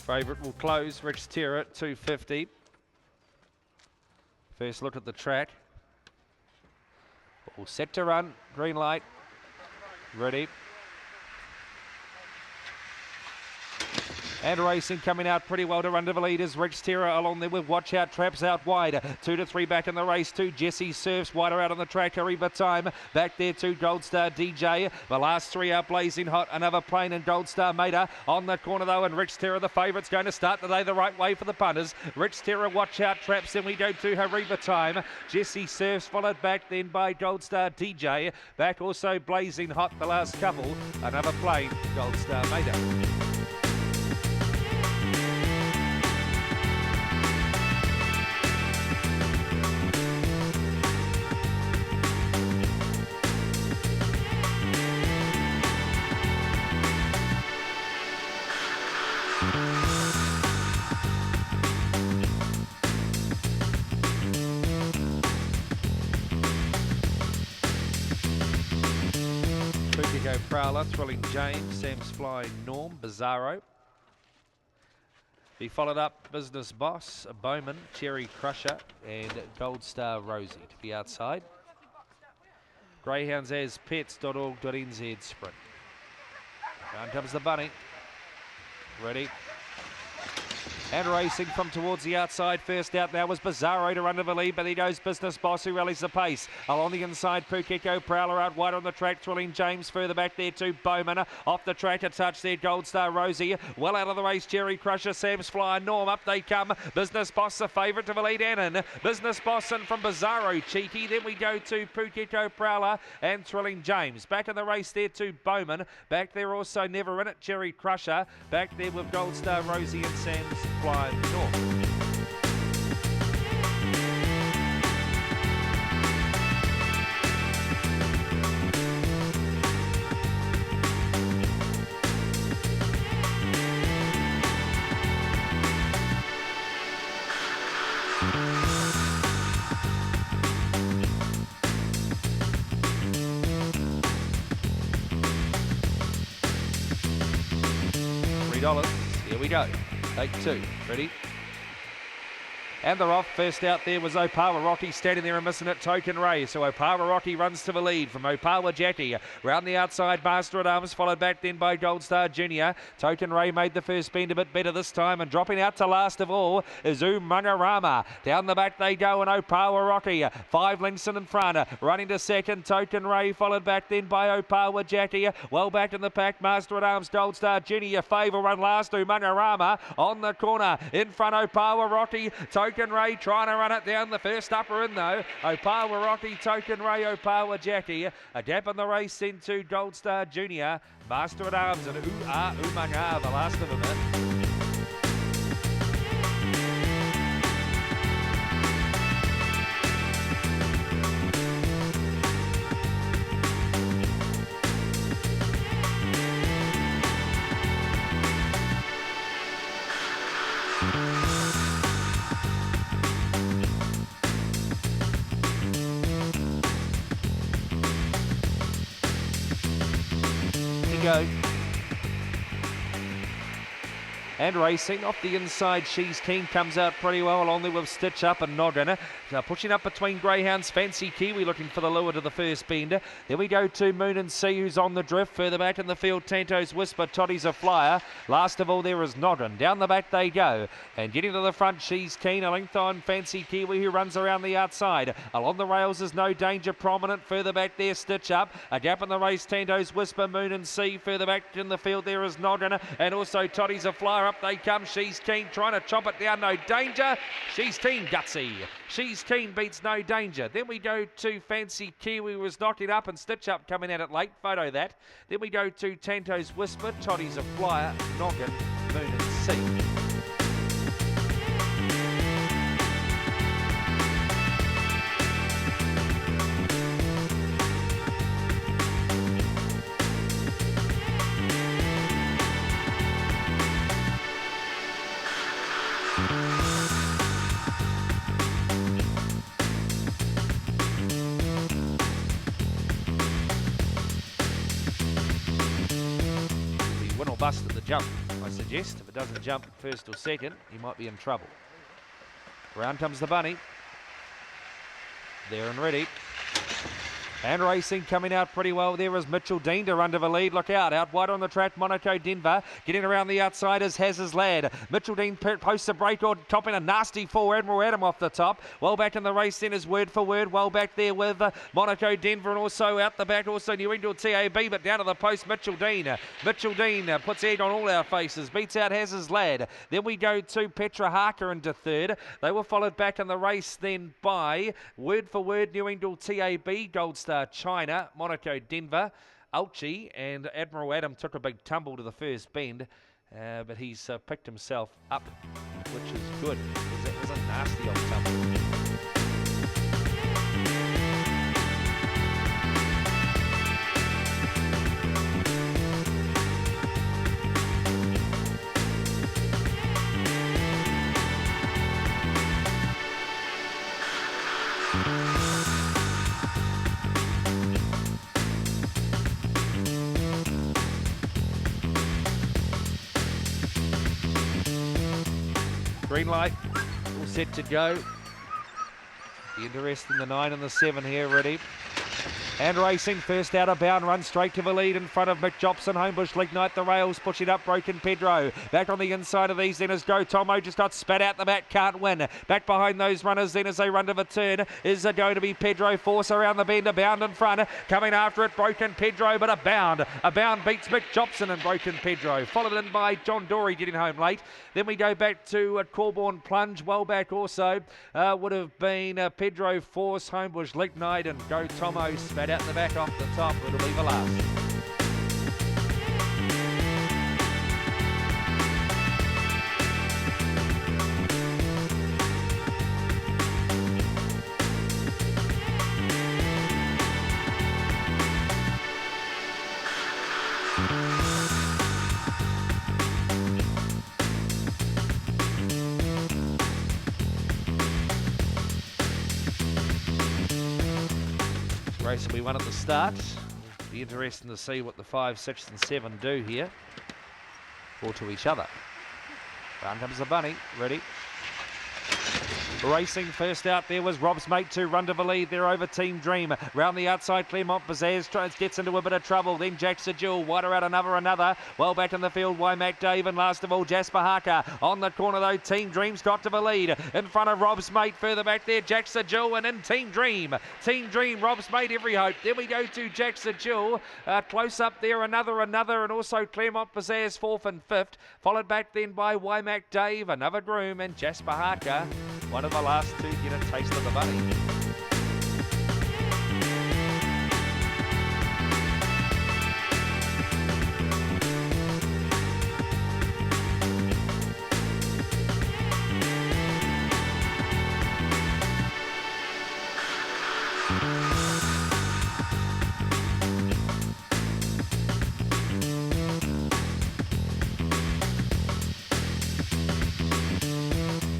Favourite will close. Rich Terror at 250. First look at the track. All set to run. Green light. Ready. And racing coming out pretty well to run to the leaders. Rich Terror along there with Watch Out Traps out wide. 2 to 3 back in the race. 2 Jesse Surfs wider out on the track. Hariba Time back there. 2 Gold Star DJ. The last 3 are blazing hot. Another Plane and Gold Star Mater on the corner though. And Rich Terror, the favourite's going to start the day the right way for the punters. Rich Terror, Watch Out Traps. Then we go to Hariba Time. Jesse Surfs followed back then by Gold Star DJ. Back also blazing hot the last couple. Another Plane, Gold Star Mater. Otago Prowler, Thrilling James, Sam's Fly, Norm, Bizarro. He followed up Business Boss, Bowman, Cherry Crusher, and Gold Star Rosie to the outside. Greyhounds as pets.org.nz sprint. Down comes the bunny. Ready. And racing from towards the outside. First out now was Bizarro to run to the lead, but he goes Business Boss who rallies the pace. Along the inside, Pukeko Prowler out wide on the track. Thrilling James further back there to Bowman. Off the track a touch there, Gold Star Rosie. Well out of the race, Cherry Crusher, Sam's Fly, Norm. Up they come. Business Boss the favourite to the lead, Annan. Business Boss and from Bizarro, Cheeky. Then we go to Pukeko Prowler and Thrilling James. Back in the race there to Bowman. Back there also Never In It, Cherry Crusher. Back there with Gold Star Rosie and Sam's Fly North. $3. Here we go. Take 2. Ready? And they're off. First out there was Opawa Rocky standing there and missing it, Token Ray. So Opawa Rocky runs to the lead from Opawa Jackie. Round the outside, Master at Arms, followed back then by Gold Star Junior. Token Ray made the first bend a bit better this time, and dropping out to last of all is Umangarama. Down the back they go, and Opawa Rocky 5 lengths in front. Running to second, Token Ray, followed back then by Opawa Jackie. Well back in the pack, Master at Arms, Gold Star Junior. Favour run last, Umangarama on the corner. In front, Opawa Rocky. Token Ray trying to run it down. The first upper in though. Opawa Rocky, Token Ray, Opawa Jackie. A gap in the race into Gold Star Junior. Master at Arms and Umangar, the last of them. Go. And racing off the inside, She's Keen comes out pretty well along there with Stitch Up and Noggin. Pushing up between Greyhounds, Fancy Kiwi looking for the lure to the first bender. Then we go to Moon and Sea, who's on the drift. Further back in the field, Tanto's Whisper, Toddy's a Flyer. Last of all there is Noggin. Down the back they go. And getting to the front, She's Keen, a length on Fancy Kiwi who runs around the outside. Along the rails is No Danger prominent. Further back there, Stitch Up. A gap in the race, Tanto's Whisper, Moon and Sea. Further back in the field there is Noggin. And also Toddy's a Flyer. Up they come. She's Keen trying to chop it down. No Danger. She's Keen, gutsy. She's Keen beats No Danger. Then we go to Fancy Kiwi, who was knocking up, and Stitch Up coming at it late. Photo that. Then we go to Tanto's Whisper, Toddy's a Flyer, Noggin, Moon and Sea. Win or bust at the jump. I suggest. If it doesn't jump first or second, you might be in trouble. Round comes the bunny. There and ready. And racing coming out pretty well there is Mitchell Dean to run to the lead. Look out. Out wide on the track, Monaco Denver. Getting around the outside is Haz's Lad. Mitchell Dean posts a break or topping a nasty four. Admiral Adam off the top. Well back in the race then is Word for Word. Well back there with Monaco Denver, and also out the back also New England TAB, but down to the post Mitchell Dean. Mitchell Dean puts egg on all our faces. Beats out Haz's Lad. Then we go to Petra Harker into third. They were followed back in the race then by Word for Word, New England TAB, Gold Star China, Monaco Denver, Ulchi, and Admiral Adam took a big tumble to the first bend, but he's picked himself up, which is good, because that was a nasty old tumble. Green light, all set to go. Be interested in the 9 and the 7 here, ready. And racing, first out of bound, runs straight to the lead in front of Mick Jobson. Homebush Lignite, the rails, pushing up Broken Pedro. Back on the inside of these then is Go Tomo, just got spat out the back, can't win. Back behind those runners then as they run to the turn is going to be Pedro. Force around the bend, a bound in front. Coming after it, Broken Pedro, but a bound. A bound beats Mick Jobson and Broken Pedro. Followed in by John Dory getting home late. Then we go back to Corborn Plunge. Well back also would have been Pedro, Force, Homebush Lignite, and Go Tomo spat out the back off the top. It'll be the last. Race will be one at the start. It'll be interesting to see what the 5, 6 and 7 do here, or to each other. Round comes the bunny, ready. Racing, first out there was Rob's mate to run to the lead. They're over Team Dream. Round the outside, Clermont Pizzazz gets into a bit of trouble. Then Jack Sajul, wider out another. Well back in the field, Mac Dave, and last of all, Jasper Harker. On the corner though, Team Dream's got to the lead. In front of Rob's mate, further back there, Jack Sajul, and in Team Dream. Team Dream, Rob's mate, every hope. Then we go to Jack Sajul. Close up there, another, and also Clermont Pizzazz, 4th and 5th. Followed back then by Mac Dave, another groom, and Jasper Harker. One of the last two get a taste of the bunny.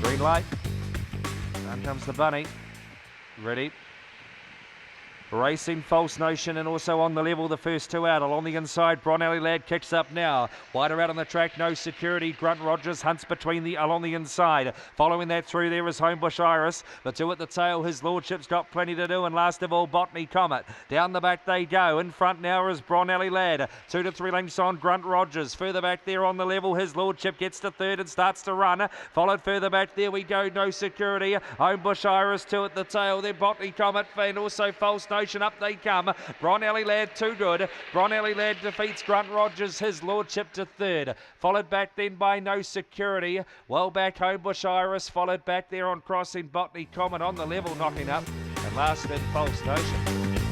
Green light. Down comes the bunny. Ready. Racing, False Notion, and also on the level, the first two out. Along the inside, Bronelli Lad kicks up now. Wider out on the track, No Security. Grunt Rogers hunts along the inside. Following that through there is Homebush Iris. The two at the tail, His Lordship's got plenty to do. And last of all, Botany Comet. Down the back they go. In front now is Bronelli Lad. 2 to 3 lengths on Grunt Rogers. Further back there on the level, His Lordship gets to third and starts to run. Followed further back there we go, No Security. Homebush Iris, 2 at the tail. Then Botany Comet and also False Notion. Up they come. Bronelli Lad too good. Bronelli Lad defeats Grunt Rogers, His Lordship to third. Followed back then by No Security. Well back Homebush Iris. Followed back there on crossing Botany Comet on the level knocking up. And last in False Notion.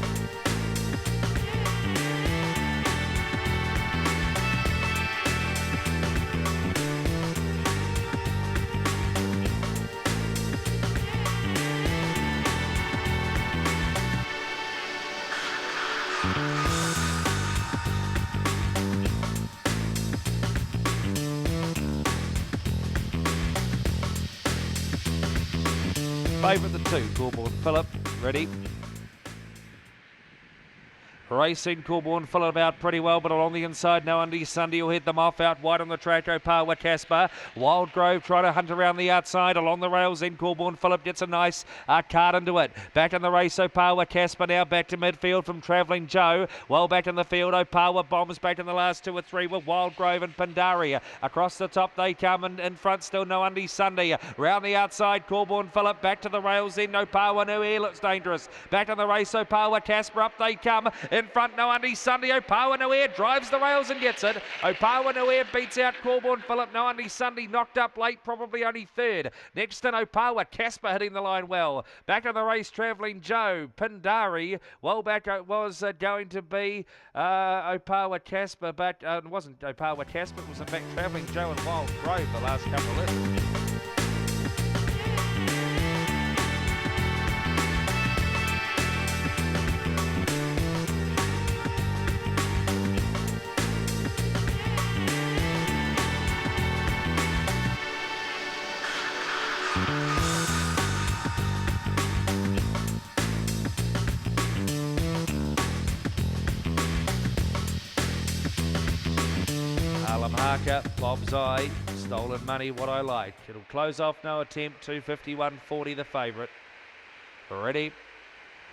Favourite the 2, Corborn Phillip, ready. Racing Corborn fill it about pretty well, but along the inside, No Undy Sunday will head them off out wide on the track. Opawa Casper, Wild Grove trying to hunt around the outside along the rails. Then Corborn Phillip gets a nice card into it. Back in the race, Opawa Casper now back to midfield from Travelling Joe. Well back in the field, Opawa bombs back in the last 2 or 3 with Wild Grove and Pandaria. Across the top they come, and in front still No Undy Sunday. Round the outside, Corborn Phillip back to the rails. Then Opawa New Air looks dangerous. Back in the race, Opawa Casper up they come. In front, No Undy Sunday. Opawa New Air drives the rails and gets it. Opawa New Air beats out Corborn Phillip. No Undy Sunday knocked up late, probably only third. Next in Opawa Casper hitting the line well. Back in the race, Travelling Joe. Pindari. Well back was going to be Opawa Casper, but it wasn't Opawa Casper. It was in fact Travelling Joe and Wild Grove the last couple of lists. Harker, Bob's Eye, Stolen Money, What I Like. It'll close off, no attempt, 251.40 the favourite. Ready?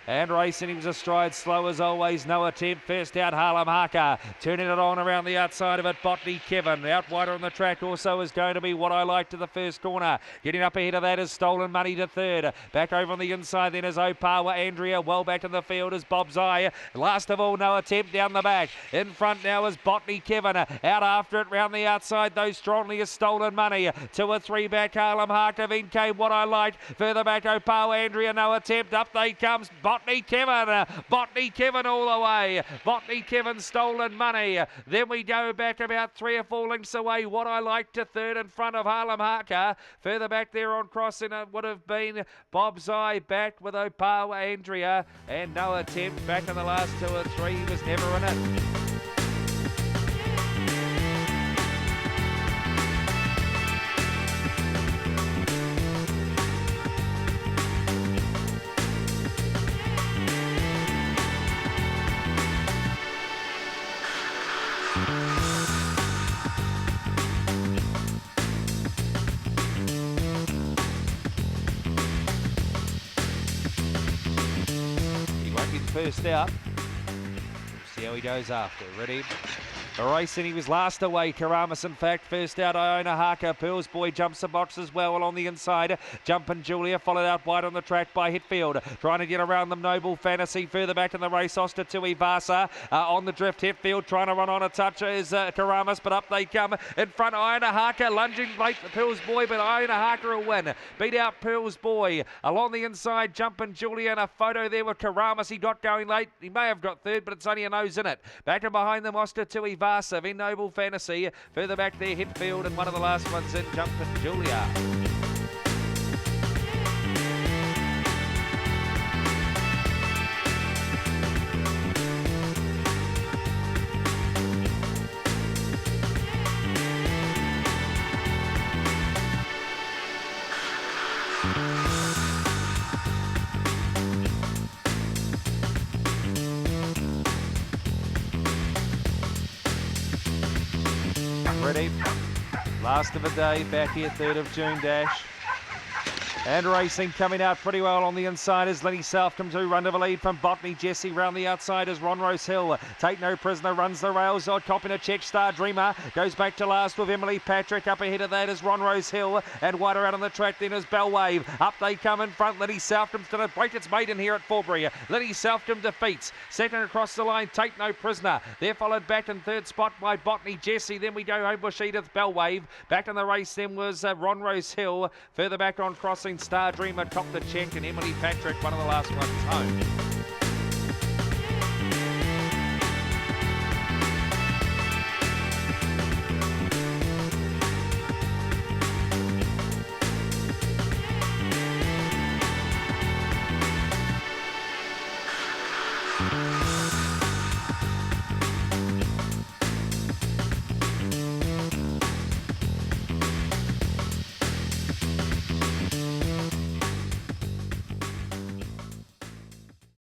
And racing, he was astride, slow as always, no attempt. First out, Harlem Harker, turning it on around the outside of it, Botany Kevin. Out wider on the track also is going to be What I Like to the first corner. Getting up ahead of that is Stolen Money to third. Back over on the inside then is Opawa Andrea. Well back in the field is Bob's Eye. Last of all, no attempt down the back. In front now is Botany Kevin. Out after it round the outside, though strongly is Stolen Money. 2 or 3 back, Harlem Harker. Then came What I Like. Further back, Opawa Andrea. No attempt. Up they comes. Botany Kevin all the way. Botany Kevin, Stolen Money. Then we go back about 3 or 4 lengths away. What I Like to third in front of Harlem Harker. Further back there on crossing it would have been Bob's Eye back with Opawa Andrea. And no attempt back in the last 2 or 3. He was never in it. First out. See how he goes after. Ready? The race, and he was last away. Karamas, in fact, first out. Iona Harker. Pearls Boy jumps the box as well along the inside. Jumpin' Julia, followed out wide on the track by Hitfield. Trying to get around them, Noble Fantasy. Further back in the race, Oster Tui Vasa. On the drift, Hitfield trying to run on a touch is Karamas, but up they come. In front, Iona Harker lunging late for Pearls Boy, but Iona Harker will win. Beat out Pearls Boy. Along the inside, Jumpin' Julia, and a photo there with Karamas. He got going late. He may have got third, but it's only a nose in it. Back and behind them, Oster Tui Vasa. In Noble Fantasy. Further back there, Hitfield, and one of the last ones in, Jumpin' Julia. Ready? Last of the day, back here, 3rd of June dash. And racing coming out pretty well on the inside as Lenny South comes to run to the lead from Botany Jesse. Round the outside is Ron Rose Hill. Take No Prisoner runs the rails. Copping a check. Star Dreamer goes back to last with Emily Patrick. Up ahead of that is Ron Rose Hill. And wider out on the track then is Bellwave. Up they come in front. Lenny Southcombe's going to break its maiden here at Forbury. Lenny Southcombe defeats. Second across the line, Take No Prisoner. They're followed back in third spot by Botany Jesse. Then we go Homebush Edith Bellwave. Back in the race then was Ron Rose Hill. Further back on crossing, Star Dreamer topped the check, and Emily Patrick, one of the last ones home.